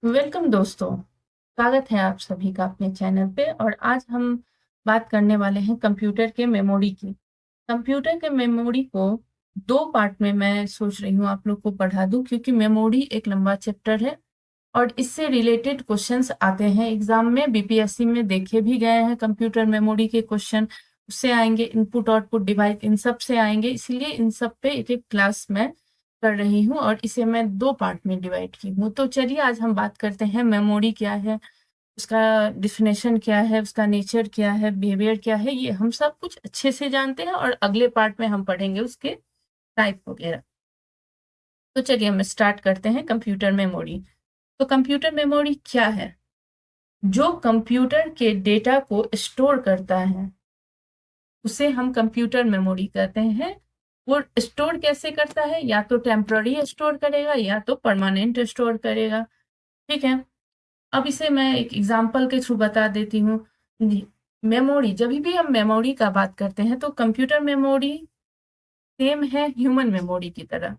Welcome दोस्तों। स्वागत है आप सभी का अपने चैनल पे। और आज हम बात करने वाले हैं कंप्यूटर के मेमोरी की। कंप्यूटर के मेमोरी को दो पार्ट में मैं सोच रही हूँ आप लोग को पढ़ा दूँ, क्योंकि मेमोरी एक लंबा चैप्टर है और इससे रिलेटेड क्वेश्चंस आते हैं एग्जाम में। बीपीएससी में देखे भी गए हैं कंप्यूटर मेमोरी के क्वेश्चन, उससे आएंगे, इनपुट आउटपुट डिवाइस, इन सब से आएंगे। इसलिए इन सब पे एक एक क्लास में कर रही हूँ और इसे मैं दो पार्ट में डिवाइड की हूँ। तो चलिए आज हम बात करते हैं मेमोरी क्या है, उसका डिफिनेशन क्या है, उसका नेचर क्या है, बिहेवियर क्या है। ये हम सब कुछ अच्छे से जानते हैं और अगले पार्ट में हम पढ़ेंगे उसके टाइप वगैरह। तो चलिए हम स्टार्ट करते हैं कंप्यूटर मेमोरी। तो कंप्यूटर मेमोरी क्या है? जो कंप्यूटर के डेटा को स्टोर करता है उसे हम कंप्यूटर मेमोरी कहते हैं। वो स्टोर कैसे करता है? या तो टेम्पररी स्टोर करेगा या तो परमानेंट स्टोर करेगा। ठीक है, अब इसे मैं एक एग्जांपल के थ्रू बता देती हूँ। मेमोरी, जब भी हम मेमोरी का बात करते हैं तो कंप्यूटर मेमोरी सेम है ह्यूमन मेमोरी की तरह।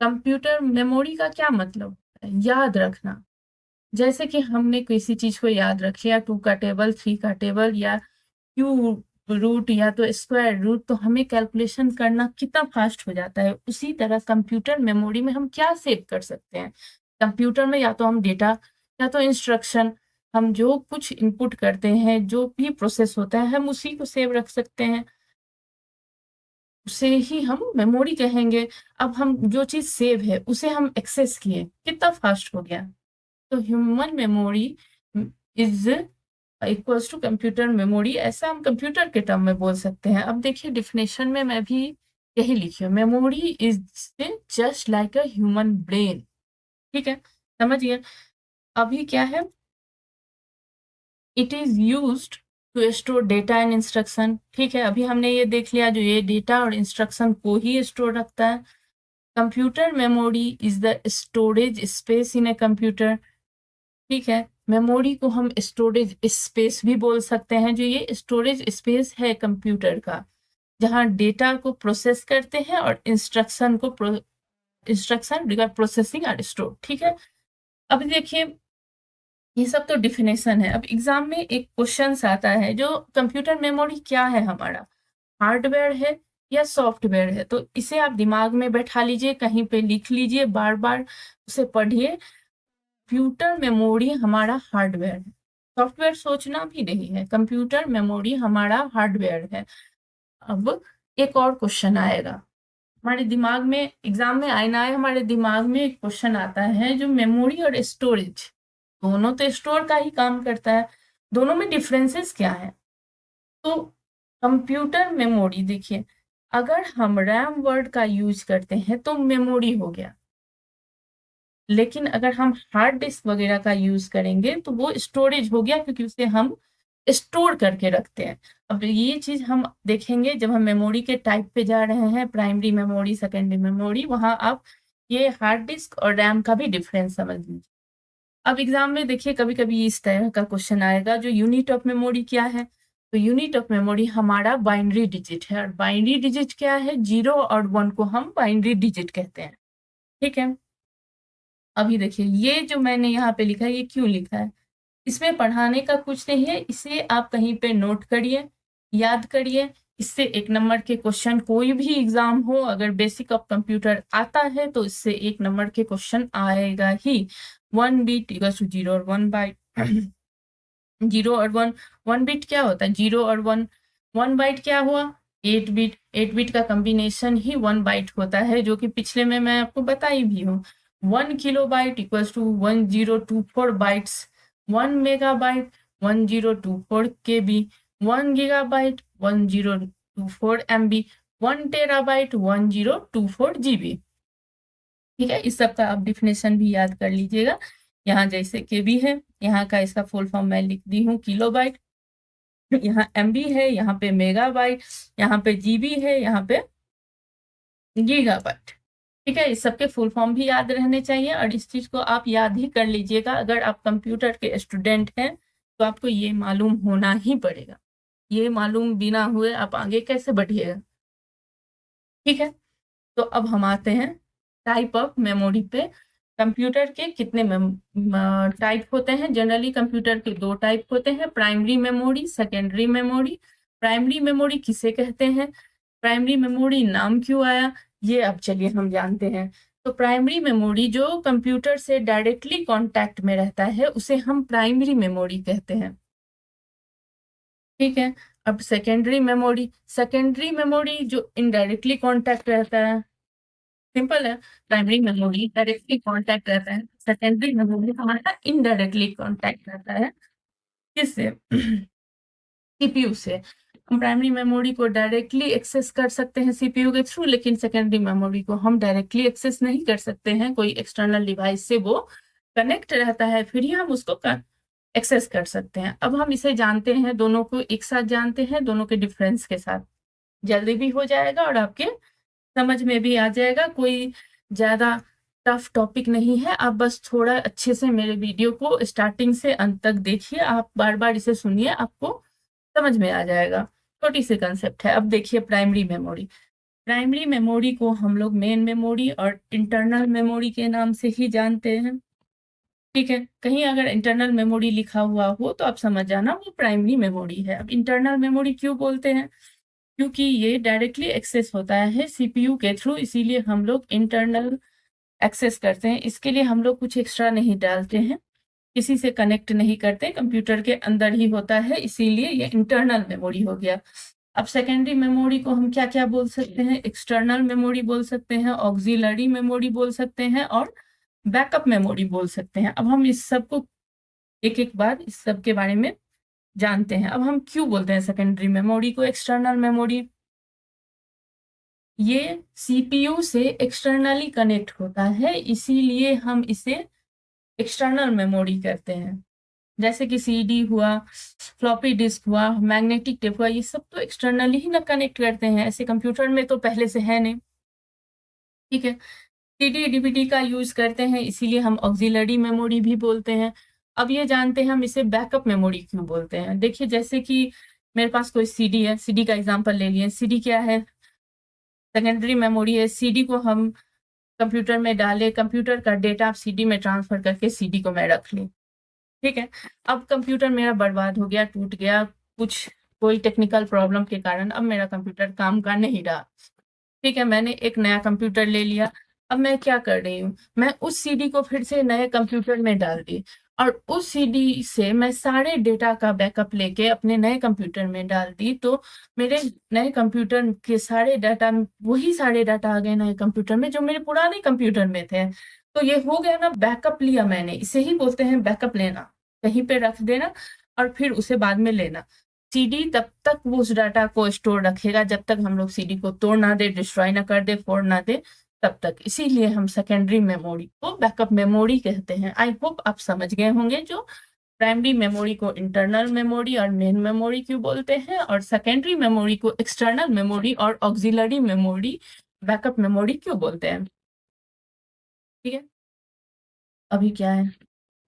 कंप्यूटर मेमोरी का क्या मतलब है? याद रखना। जैसे कि हमने किसी चीज को याद रख लिया, 2 का टेबल, 3 का टेबल या क्यूब रूट या तो स्क्वायर रूट, तो हमें कैलकुलेशन करना कितना फास्ट हो जाता है। उसी तरह कंप्यूटर मेमोरी में हम क्या सेव कर सकते हैं? कंप्यूटर में या तो हम डेटा या तो इंस्ट्रक्शन, हम जो कुछ इनपुट करते हैं, जो भी प्रोसेस होता है, हम उसी को सेव रख सकते हैं। उसे ही हम मेमोरी कहेंगे। अब हम जो चीज सेव है उसे हम एक्सेस किए, कितना फास्ट हो गया। तो human memory is equals to computer memory, ऐसा हम कंप्यूटर के टर्म में बोल सकते हैं। अब देखिए डिफिनेशन में मैं भी यही लिखी हूँ, memory is just like a human brain. ठीक है, समझिए अभी क्या है। It is used to store data and instruction. ठीक है, अभी हमने ये देख लिया, जो ये डेटा और इंस्ट्रक्शन को ही स्टोर रखता है। Computer memory is the storage space in a computer. ठीक है, मेमोरी को हम स्टोरेज स्पेस भी बोल सकते हैं। जो ये स्टोरेज स्पेस है कंप्यूटर का, जहाँ डेटा को प्रोसेस करते हैं और instruction regard processing are store. ठीक है, अब देखिए ये सब तो डिफिनेशन है। अब एग्जाम में एक क्वेश्चन आता है, जो कंप्यूटर मेमोरी क्या है हमारा, हार्डवेयर है या सॉफ्टवेयर है? तो इसे आप दिमाग में बैठा लीजिए, कहीं पे लिख लीजिए, बार बार उसे पढ़िए। कंप्यूटर मेमोरी हमारा हार्डवेयर है, सॉफ्टवेयर सोचना भी नहीं है। कंप्यूटर मेमोरी हमारा हार्डवेयर है। अब एक और क्वेश्चन आएगा हमारे दिमाग में, एग्जाम में आए ना आए, हमारे दिमाग में एक क्वेश्चन आता है, जो मेमोरी और स्टोरेज, दोनों तो स्टोर का ही काम करता है, दोनों में डिफरेंसेस क्या है? तो कंप्यूटर मेमोरी देखिए, अगर हम रैम वर्ड का यूज करते हैं तो मेमोरी हो गया, लेकिन अगर हम हार्ड डिस्क वगैरह का यूज करेंगे तो वो स्टोरेज हो गया, क्योंकि उसे हम स्टोर करके रखते हैं। अब ये चीज हम देखेंगे जब हम मेमोरी के टाइप पे जा रहे हैं, प्राइमरी मेमोरी, सेकेंडरी मेमोरी, वहां आप ये हार्ड डिस्क और रैम का भी डिफरेंस समझ लीजिए। अब एग्जाम में देखिए कभी कभी इस तरह का क्वेश्चन आएगा, जो यूनिट ऑफ मेमोरी क्या है? तो यूनिट ऑफ मेमोरी हमारा बाइनरी डिजिट है। और बाइनरी डिजिट क्या है? 0 और 1 को हम बाइनरी डिजिट कहते हैं। ठीक है, अभी देखिए ये जो मैंने यहाँ पे लिखा है, ये क्यों लिखा है? इसमें पढ़ाने का कुछ नहीं है, इसे आप कहीं पे नोट करिए, याद करिए। इससे एक नंबर के क्वेश्चन, कोई भी एग्जाम हो, अगर बेसिक ऑफ कंप्यूटर आता है तो इससे एक नंबर के क्वेश्चन आएगा ही। 1 बीट इक्वल्स टू 0 और 1 बाइट। 0 और 1, 1 बिट क्या होता है? 0 और 1, 1 बाइट क्या हुआ? 8 बिट। 8 बिट का कॉम्बिनेशन ही 1 बाइट होता है, जो कि पिछले में मैं आपको बताई भी हूँ। 1 kilo byte equals to 1024 bytes. 1 megabyte 1024 KB. 1 gigabyte 1024 MB. 1 terabyte 1024 GB. ठीक है, इस सब का आप डिफिनेशन भी याद कर लीजिएगा। यहाँ जैसे केबी है, यहाँ का इसका फुल फॉर्म मैं लिख दी हूँ किलोबाइट। यहाँ एमबी है, यहाँ पे मेगाबाइट, यहाँ पे जीबी है, यहाँ पे गीगाबाइट। ठीक है, इस सबके फुल फॉर्म भी याद रहने चाहिए और इस चीज को आप याद ही कर लीजिएगा। अगर आप कंप्यूटर के स्टूडेंट हैं तो आपको ये मालूम होना ही पड़ेगा। ये मालूम बिना हुए आप आगे कैसे बढ़िएगा? ठीक है, तो अब हम आते हैं टाइप ऑफ मेमोरी पे। कंप्यूटर के कितने टाइप होते हैं? जनरली कंप्यूटर के 2 टाइप होते हैं, primary memory, secondary memory. Primary memory किसे कहते हैं? प्राइमरी मेमोरी नाम क्यों आया? ये अब चलिए हम जानते हैं। तो प्राइमरी मेमोरी जो कंप्यूटर से डायरेक्टली कांटेक्ट में रहता है उसे हम प्राइमरी मेमोरी कहते हैं, ठीक है। अब सेकेंडरी मेमोरी जो इनडायरेक्टली कांटेक्ट रहता है, सिंपल है। प्राइमरी मेमोरी डायरेक्टली कांटेक्ट रहता है, सेकेंडरी मेमोरी हमारा इनडायरेक्टली कांटेक्ट रहता है। किससे? सीपीयू से। हम प्राइमरी मेमोरी को डायरेक्टली एक्सेस कर सकते हैं सीपीयू के थ्रू, लेकिन सेकेंडरी मेमोरी को हम डायरेक्टली एक्सेस नहीं कर सकते हैं, कोई एक्सटर्नल डिवाइस से वो कनेक्ट रहता है, फिर ही हम उसको एक्सेस कर सकते हैं। अब हम इसे जानते हैं, दोनों को एक साथ जानते हैं, दोनों के डिफरेंस के साथ। जल्दी भी हो जाएगा और आपके समझ में भी आ जाएगा, कोई ज्यादा टफ टॉपिक नहीं है। आप बस थोड़ा अच्छे से मेरे वीडियो को स्टार्टिंग से अंत तक देखिए, आप बार बार इसे सुनिए, आपको समझ में आ जाएगा। छोटी सी कंसेप्ट है। अब देखिए प्राइमरी मेमोरी। प्राइमरी मेमोरी को हम लोग मेन मेमोरी और इंटरनल मेमोरी के नाम से ही जानते हैं, ठीक है। कहीं अगर इंटरनल मेमोरी लिखा हुआ हो तो आप समझ जाना वो प्राइमरी मेमोरी है। अब इंटरनल मेमोरी क्यों बोलते हैं? क्योंकि ये डायरेक्टली एक्सेस होता है सीपीयू के थ्रू, इसीलिए हम लोग इंटरनल एक्सेस करते हैं। इसके लिए हम लोग कुछ एक्स्ट्रा नहीं डालते हैं, किसी से कनेक्ट नहीं करते, कंप्यूटर के अंदर ही होता है, इसीलिए ये इंटरनल मेमोरी हो गया। अब सेकेंडरी मेमोरी को हम क्या क्या बोल सकते हैं? एक्सटर्नल मेमोरी बोल सकते हैं, ऑक्सिलरी मेमोरी बोल सकते हैं और बैकअप मेमोरी बोल सकते हैं। अब हम इस सब को एक एक बार इस सब के बारे में जानते हैं। अब हम क्यों बोलते हैं सेकेंडरी मेमोरी को एक्सटर्नल मेमोरी? ये सीपीयू से एक्सटर्नली कनेक्ट होता है, इसीलिए हम इसे एक्सटर्नल मेमोरी कहते हैं। जैसे कि सीडी हुआ, फ्लॉपी डिस्क हुआ, मैग्नेटिक टेप हुआ, ये सब तो एक्सटर्नली ही ना कनेक्ट करते हैं, ऐसे कंप्यूटर में तो पहले से है नहीं, ठीक है। सीडी डीवीडी का यूज करते हैं, इसीलिए हम ऑक्सिलरी मेमोरी भी बोलते हैं। अब ये जानते हैं हम इसे बैकअप मेमोरी क्यों बोलते हैं। देखिए जैसे कि मेरे पास कोई सीडी है, सीडी का एग्जांपल ले लिए। सीडी क्या है? सेकेंडरी मेमोरी है। सीडी को हम कंप्यूटर में डाले, कंप्यूटर का डेटा आप सीडी में ट्रांसफर करके सीडी को मैं रख ली, ठीक है। अब कंप्यूटर मेरा बर्बाद हो गया, टूट गया, कुछ कोई टेक्निकल प्रॉब्लम के कारण अब मेरा कंप्यूटर काम कर नहीं रहा, ठीक है। मैंने एक नया कंप्यूटर ले लिया। अब मैं क्या कर रही हूँ, मैं उस सीडी को फिर से नए कंप्यूटर में डाल दी और उस सीडी से मैं सारे डेटा का बैकअप लेके अपने नए कंप्यूटर में डाल दी, तो मेरे नए कंप्यूटर के सारे डाटा, वही सारे डाटा आ गए नए कंप्यूटर में जो मेरे पुराने कंप्यूटर में थे। तो ये हो गया ना, बैकअप लिया मैंने, इसे ही बोलते हैं बैकअप लेना। कहीं पे रख देना और फिर उसे बाद में लेना। सीडी तब तक वो उस डाटा को स्टोर रखेगा जब तक हम लोग सीडी को तोड़ ना दे, डिस्ट्रॉय ना कर दे, फोड़ ना दे, तब तक। इसीलिए हम सेकेंडरी मेमोरी को बैकअप मेमोरी कहते हैं। आई होप आप समझ गए होंगे जो प्राइमरी मेमोरी को इंटरनल मेमोरी और मेन मेमोरी क्यों बोलते हैं, और सेकेंडरी मेमोरी को एक्सटर्नल मेमोरी और ऑक्सिलरी मेमोरी, बैकअप मेमोरी क्यों बोलते हैं, ठीक है। अभी क्या है,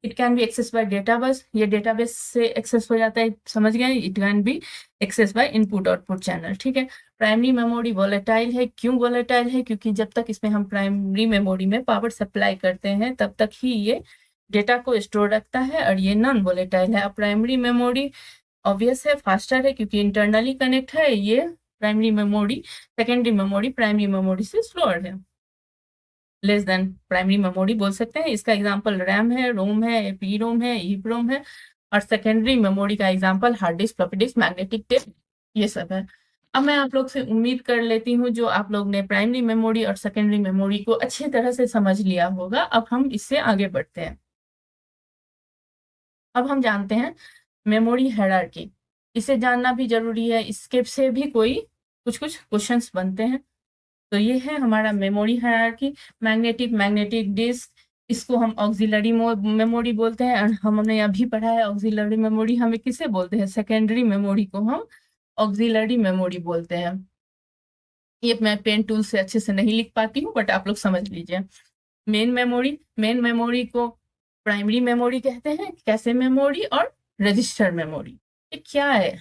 it can be access by database, ये डेटाबेस से एक्सेस हो जाता है, समझ गए। It can be access by input output channel, ठीक है। प्राइमरी मेमोरी वोलेटाइल है। क्यों वोलेटाइल है? क्योंकि जब तक इसमें हम प्राइमरी मेमोरी में पावर सप्लाई करते हैं तब तक ही ये डेटा को स्टोर रखता है और ये नॉन वोलेटाइल है। अब प्राइमरी मेमोरी ऑब्वियस है, फास्टर है क्योंकि इंटरनली कनेक्ट है, ये primary memory, secondary memory primary memory से स्लोअर है, लेस देन प्राइमरी मेमोरी बोल सकते हैं। इसका एग्जांपल रैम है, रोम है, पी रोम है, ईप्रोम है। और सेकेंडरी मेमोरी का example hard disk, floppy disk, magnetic tape, ये सब है। अब मैं आप लोग से उम्मीद कर लेती हूँ जो आप लोग ने प्राइमरी मेमोरी और सेकेंडरी मेमोरी को अच्छी तरह से समझ लिया होगा। अब हम इससे आगे बढ़ते हैं। अब हम जानते हैं मेमोरी हायरार्की। इसे जानना भी जरूरी है, इसके से भी कोई कुछ कुछ क्वेश्चंस बनते हैं। तो ये है हमारा मेमोरी हायरार्की। मैग्नेटिक डिस्क, इसको हम ऑक्सिलरी मेमोरी बोलते हैं। और हमने अभी पढ़ा है ऑक्सिलरी मेमोरी हमें किसे बोलते हैं? सेकेंडरी मेमोरी को हम ऑक्सिलरी मेमोरी बोलते हैं। ये मैं पेन टूल से अच्छे से नहीं लिख पाती हूँ, बट आप लोग समझ लीजिए। मेन मेमोरी को प्राइमरी मेमोरी कहते हैं, कैसे मेमोरी और रजिस्टर मेमोरी। ये क्या है?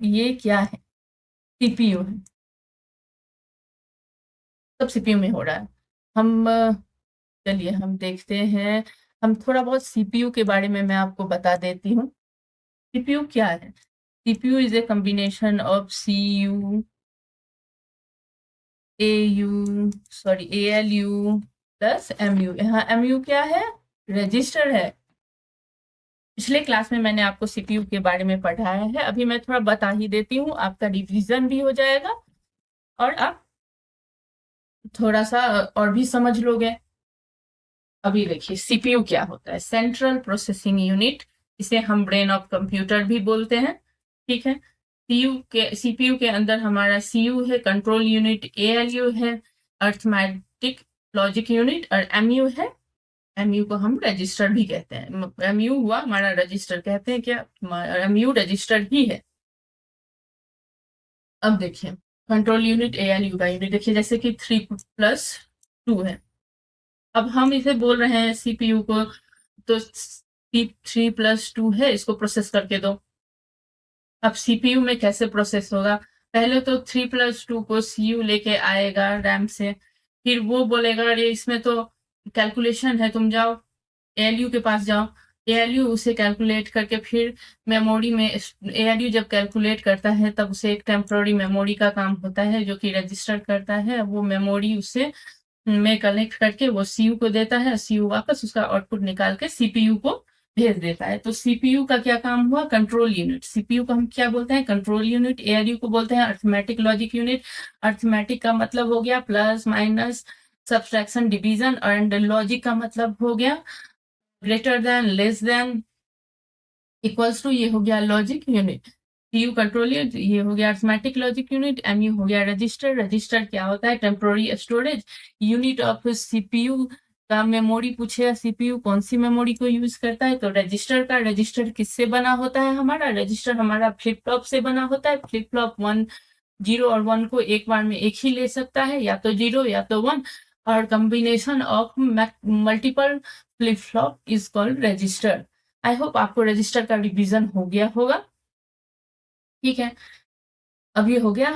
ये क्या है? सीपीयू है, सब सीपीयू में हो रहा है। हम चलिए हम देखते हैं, हम थोड़ा बहुत सीपीयू के बारे में मैं आपको बता देती हूँ। सीपीयू क्या है? CPU is a combination of CU ALU plus MU। यहाँ MU क्या है? रजिस्टर है। पिछले क्लास में मैंने आपको सीपीयू के बारे में पढ़ाया है, अभी मैं थोड़ा बता ही देती हूँ, आपका रिवीजन भी हो जाएगा और आप थोड़ा सा और भी समझ लोगे। अभी देखिए सीपीयू क्या होता है। सेंट्रल प्रोसेसिंग यूनिट, इसे हम ब्रेन ऑफ कंप्यूटर भी बोलते हैं। ठीक है, सीपीयू के अंदर हमारा सीयू है, कंट्रोल यूनिट ALU है, अर्थमेटिक लॉजिक यूनिट, और MU है। MU को हम रजिस्टर भी कहते हैं। MU हुआ हमारा रजिस्टर, कहते हैं क्या? MU रजिस्टर ही है। अब देखिए कंट्रोल यूनिट ALU का यूनिट देखिए, जैसे कि 3+2 है। अब हम इसे बोल रहे हैं सीपीयू को, तो 3+2 है, इसको प्रोसेस करके दो। अब सीपीयू में कैसे प्रोसेस होगा? पहले तो 3+2 को सीयू लेके आएगा रैम से, फिर वो बोलेगा अरे इसमें तो कैलकुलेशन है, तुम जाओ ALU के पास जाओ। ALU उसे कैलकुलेट करके फिर मेमोरी में, ALU जब कैलकुलेट करता है तब उसे एक टेम्पररी मेमोरी का काम होता है जो कि रजिस्टर करता है। वो मेमोरी उसे में कनेक्ट करके वो सीयू को देता है, सीयू वापस उसका आउटपुट निकाल के सीपीयू को भेज देता है। तो सीपीयू का क्या काम हुआ? Control unit. सीपीयू को हम क्या बोलते हैं? Control unit. ALU को बोलते हैं अर्थमेटिक लॉजिक यूनिट। अर्थमेटिक का मतलब हो गया plus minus subtraction division, and logic का मतलब हो गया greater than, less than, equals to. ये हो गया logic unit. CU control unit, ये हो गया अर्थमेटिक लॉजिक यूनिट। MU हो गया रजिस्टर। रजिस्टर क्या होता है? Temporary storage unit of CPU का। मेमोरी पूछेगा सीपीयू कौन सी मेमोरी को यूज करता है, तो रजिस्टर का। रजिस्टर किससे बना होता है? हमारा रजिस्टर हमारा फ्लिप फ्लॉप से बना होता है। फ्लिप फ्लॉप 1, 0 और 1 को एक बार में एक ही ले सकता है, या तो 0 या तो 1, और combination of multiple flip flop is called register. I hope आपको रजिस्टर का रिवीजन हो गया होगा। ठीक है, अब ये हो गया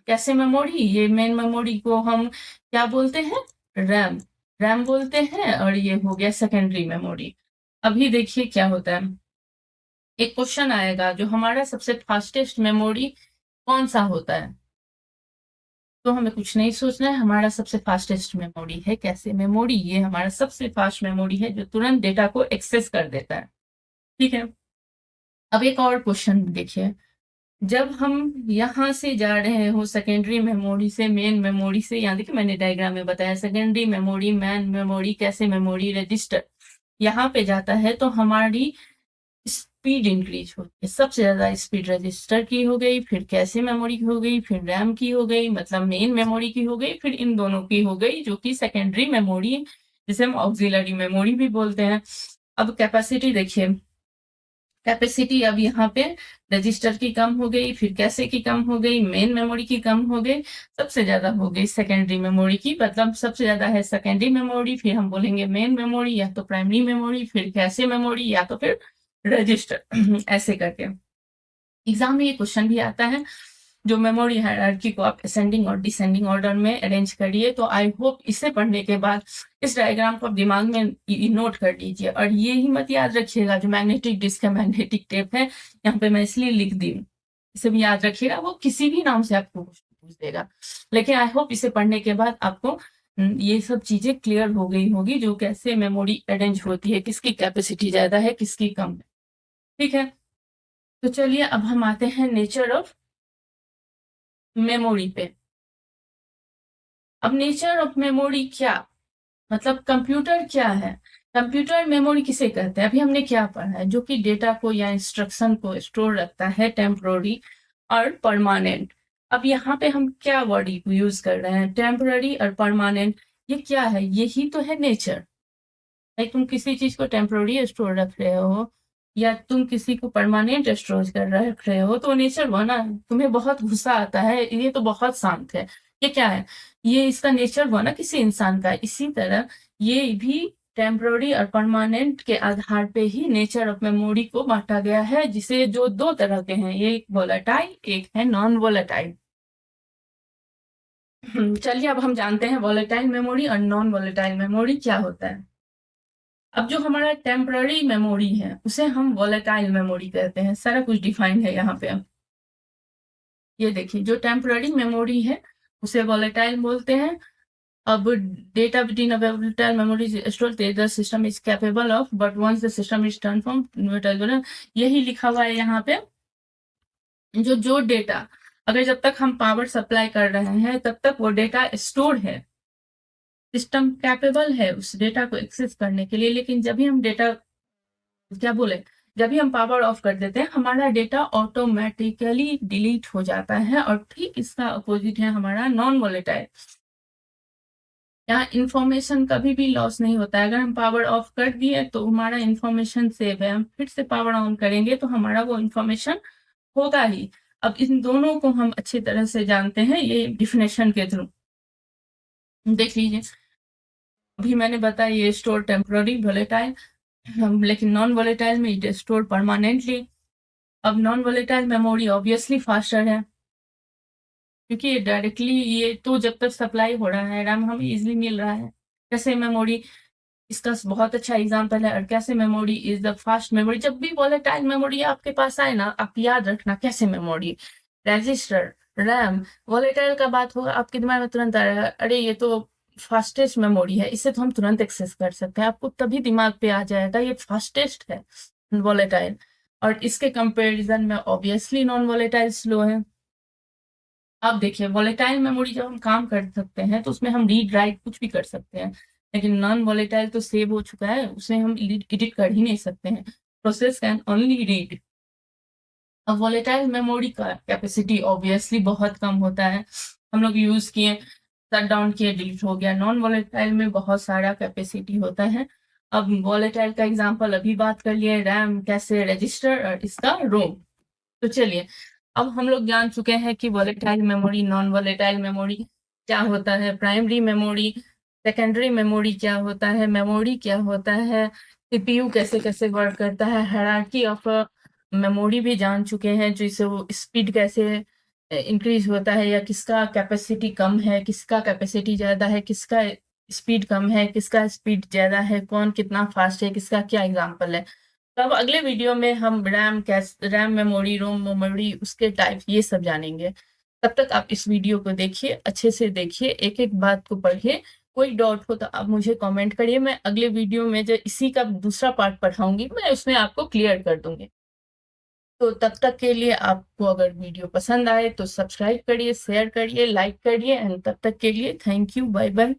कैसे मेमोरी। ये मेन मेमोरी को हम क्या बोलते हैं? रैम। रैम बोलते हैं। और ये हो गया सेकेंडरी मेमोरी। अभी देखिए क्या होता है, एक क्वेश्चन आएगा जो हमारा सबसे फास्टेस्ट मेमोरी कौन सा होता है, तो हमें कुछ नहीं सोचना है, हमारा सबसे फास्टेस्ट मेमोरी है कैसे मेमोरी। ये हमारा सबसे फास्ट मेमोरी है जो तुरंत डेटा को एक्सेस कर देता है। ठीक है, अब एक और क्वेश्चन देखिए, जब हम यहाँ से जा रहे हो सेकेंडरी मेमोरी से मेन मेमोरी से, यहाँ देखिए मैंने डायग्राम में बताया, सेकेंडरी मेमोरी, मेन मेमोरी, कैसे मेमोरी, रजिस्टर, यहाँ पे जाता है तो हमारी स्पीड इंक्रीज होती है। सबसे ज्यादा स्पीड रजिस्टर की हो गई, फिर कैसे मेमोरी की हो गई, फिर रैम की हो गई, मतलब मेन मेमोरी की हो गई, फिर इन दोनों की हो गई जो कि सेकेंडरी मेमोरी, जिसे हम ऑक्सिलरी मेमोरी भी बोलते हैं। अब कैपेसिटी देखिए, कैपेसिटी अब यहाँ पे रजिस्टर की कम हो गई, फिर कैसे की कम हो गई, मेन मेमोरी की कम हो गई, सबसे ज्यादा हो गई सेकेंडरी मेमोरी की। मतलब सबसे ज्यादा है सेकेंडरी मेमोरी, फिर हम बोलेंगे मेन मेमोरी, या तो प्राइमरी मेमोरी, फिर कैसे मेमोरी, या तो फिर रजिस्टर ऐसे करके एग्जाम में ये क्वेश्चन भी आता है। जो मेमोरी हायरार्की को आप असेंडिंग और डिसेंडिंग ऑर्डर में अरेंज करिए। तो आई होप इसे पढ़ने के बाद इस डायग्राम को आप दिमाग में नोट कर लीजिए, और ये ही मत याद रखिएगा जो मैग्नेटिक डिस्क है, मैग्नेटिक टेप है, यहाँ पे मैं इसलिए लिख दी हूँ, इसे भी याद रखिएगा। वो किसी भी नाम से आपको पूछ देगा, लेकिन आई होप इसे पढ़ने के बाद आपको ये सब चीजें क्लियर हो गई होगी, जो कैसे मेमोरी अरेंज होती है, किसकी कैपेसिटी ज्यादा है, किसकी कम है। ठीक है, तो चलिए अब हम आते हैं नेचर ऑफ मेमोरी पे। अब नेचर ऑफ मेमोरी क्या, मतलब कंप्यूटर क्या है, कंप्यूटर मेमोरी किसे कहते हैं? अभी हमने क्या पढ़ा है? जो कि डेटा को या इंस्ट्रक्शन को स्टोर रखता है, टेम्पोररी और परमानेंट। अब यहाँ पे हम क्या वर्ड यूज कर रहे हैं? टेम्पोररी और परमानेंट। ये क्या है? यही तो है नेचर। भाई तुम किसी चीज को टेम्पोररी स्टोर रख रहे हो या तुम किसी को परमानेंट स्टोर कर रख रहे हो, तो नेचर बना। तुम्हें बहुत गुस्सा आता है, ये तो बहुत शांत है, ये क्या है? ये इसका नेचर बना किसी इंसान का। इसी तरह ये भी टेम्पोररी और परमानेंट के आधार पे ही नेचर ऑफ मेमोरी को बांटा गया है, जिसे जो दो तरह के हैं, एक वोलेटाइल, एक है नॉन वोलेटाइल। चलिए अब हम जानते हैं वॉलेटाइल मेमोरी और नॉन वॉलेटाइल मेमोरी क्या होता है। अब जो हमारा टेम्पररी मेमोरी है उसे हम वॉलेटाइल मेमोरी कहते हैं। सारा कुछ डिफाइंड है यहाँ पे। ये देखिए, जो टेम्पररी मेमोरी है उसे वॉलेटाइल बोलते हैं। अब data within a volatile memory is stored the system is capable of, but once the system is turned from volatile, यही लिखा हुआ है यहाँ पे। जो डेटा अगर जब तक हम पावर सप्लाई कर रहे हैं तब तक वो डेटा स्टोर है, सिस्टम कैपेबल है उस डेटा को एक्सेस करने के लिए। लेकिन जब भी हम डेटा क्या बोले, जब भी हम पावर ऑफ कर देते हैं हमारा डेटा ऑटोमेटिकली डिलीट हो जाता है। और ठीक इसका अपोजिट है हमारा नॉन वॉलेटाइल। यहाँ इंफॉर्मेशन कभी भी लॉस नहीं होता है। अगर हम पावर ऑफ कर दिए तो हमारा इंफॉर्मेशन सेव है, हम फिर से पावर ऑन करेंगे तो हमारा वो इंफॉर्मेशन होगा ही। अब इन दोनों को हम अच्छी तरह से जानते हैं ये डिफिनेशन के थ्रू। देख लीजिए, अभी मैंने बताया ये स्टोर टेम्पररी वॉलेटाइल, लेकिन नॉन वॉलेटाइल में इट स्टोर परमानेंटली। अब non volatile memory obviously faster है, क्योंकि ये डायरेक्टली ये तो जब तक सप्लाई हो रहा है रैम हमें इजिली मिल रहा है। कैसे मेमोरी इसका बहुत अच्छा एग्जांपल है। और कैसे memory is the fast memory. जब भी वॉलेटाइल मेमोरी आपके पास आए ना, आप याद रखना कैसे मेमोरी, रजिस्टर, रैम, वॉलेटाइल का बात होगा आपके दिमाग में तुरंत आ जाएगा, अरे ये तो फास्टेस्ट मेमोरी है, इसे तो हम तुरंत एक्सेस कर सकते हैं। आपको तभी दिमाग पे आ जाएगा ये फास्टेस्ट है वॉलेटाइल। और इसके कंपेरिजन में ऑब्वियसली नॉन वॉलेटाइल स्लो है। अब देखिए, वॉलेटाइल मेमोरी जब हम काम कर सकते हैं तो उसमें हम रीड राइट कुछ भी कर सकते हैं, लेकिन नॉन वॉलेटाइल तो सेव हो चुका है, उसे हम एडिट कर ही नहीं सकते हैं। Process can only read. अब वॉलेटाइल मेमोरी का कैपेसिटी ऑब्वियसली बहुत कम होता है। हम लोग यूज किए, शट डाउन किए, डिलीट हो गया। नॉन वॉलेटाइल में बहुत सारा कैपेसिटी होता है। अब वॉलेटाइल का एग्जांपल अभी बात कर लिए, रैम, कैसे, रजिस्टर और इसका रोम। तो चलिए, अब हम लोग जान चुके हैं कि volatile memory, non volatile memory क्या होता है, प्राइमरी मेमोरी, सेकेंडरी मेमोरी क्या होता है, मेमोरी क्या होता है, सीपीयू कैसे कैसे वर्क करता है, हायरार्की ऑफ मेमोरी भी जान चुके हैं, जिससे वो स्पीड कैसे इंक्रीज होता है, या किसका कैपेसिटी कम है, किसका कैपेसिटी ज़्यादा है, किसका स्पीड कम है, किसका स्पीड ज़्यादा है, कौन कितना फास्ट है, किसका क्या एग्जाम्पल है। तो अब अगले वीडियो में हम रैम मेमोरी, रोम मेमोरी, उसके टाइप ये सब जानेंगे। तब तक आप इस वीडियो को देखिए, अच्छे से देखिए, एक एक बात को पढ़िए। कोई डाउट हो तो आप मुझे कमेंट करिए, मैं अगले वीडियो में जो इसी का दूसरा पार्ट पढ़ाऊंगी मैं उसमें आपको क्लियर कर दूंगी। तो तब तक के लिए आपको अगर वीडियो पसंद आए तो सब्सक्राइब करिए, शेयर करिए, लाइक करिए। एंड तब तक के लिए थैंक यू, बाय बाय।